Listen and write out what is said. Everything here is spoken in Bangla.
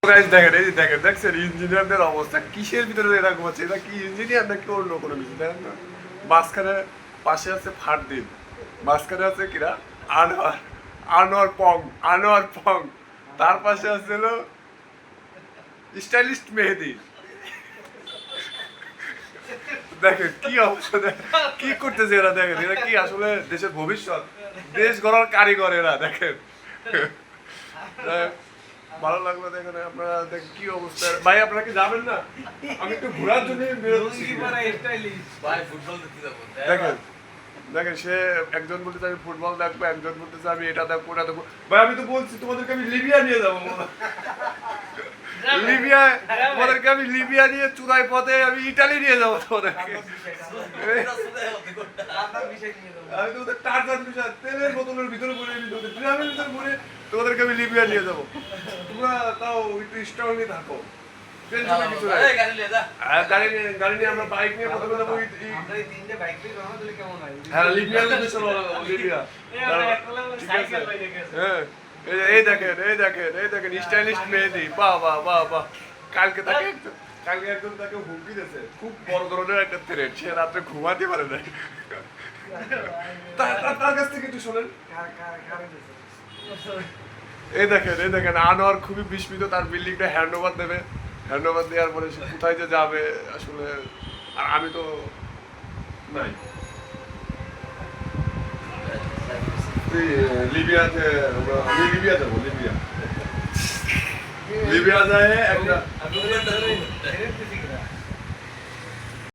গাইস দেখেন, এই যে দেখেন, দেখছেন ইঞ্জিনিয়ারদের অবস্থা কিসের ভিতরে এরা ঘুমাচ্ছে? এটা কি ইঞ্জিনিয়ার নাকি অন্য কোনো কিছু? দেখেন না, মাঝখানে পাশে আছে ফারদিন, মাঝখানে আছে কিরা আনোয়ার, আনোয়ার পং, তার পাশে আছে হলো স্টাইলিস্ট মেহেদি। দেখেন কি অবস্থা, কি করতেছে এরা? দেখেন এরা কি আসলে দেশের ভবিষ্যৎ, দেশ গড়ার কারিগর এরা। দেখেন ভালো লাগলো। দেখেন আপনারা দেখেন কি অবস্থা। ভাই আপনারা কি যাবেন না? আমি একটু ঘোরার জন্য বেরোচ্ছি। দেখেন দেখেন, সে একজন বলতেছে আমি ফুটবল দেখবো, একজন বলতেছে আমি এটা দেখবো ওটা দেখবো। ভাই আমি তো বলছি তোমাদেরকে আমি লিবিয়া নিয়ে যাবো, তোমাদেরকে আমি লিবিয়া নিয়ে চূড়াই পথে আমি ইটালি নিয়ে যাবো তোমাদেরকে। আমি তোমাদের টার্জান বিষয় তেলের বোতলের ভিতরে ভরে ড্রামের ভিতরে ভরে তোমাদেরকে আমি লিবিয়া নিয়ে যাবো। তোমরা তাও একটু স্ট্রংলি থাকো, টেনশনে কিছু নাই। গাড়ি নিয়ে আমরা বাইক নিয়ে প্রথমে যাবো। হ্যাঁ লিবিয়া লিবিয়া। ঠিক আছে, হ্যাঁ এই দেখেন স্টাইলিস্ট মেহেদি। বাহ বাহ বাহ বাহ। কালকে একজন তাকে হুমকি দিয়েছে, খুব বড় ধরনের একটা থ্রেট, সে রাত্রে ঘুমাতে পারে না। তার কাছ থেকে একটু শোনেন। এই দেখেন আনোয়ার খুবই বিস্মিত, তার বিল্ডিংটা হ্যান্ডওভার দেবে। হ্যান্ডওভার দেওয়ার পরে সে কোথায় যে যাবে আসলে, আর আমি তো নাই। লিবিয়াতে আমি লিবিয়া যাবো, লিবিয়া যায় একটা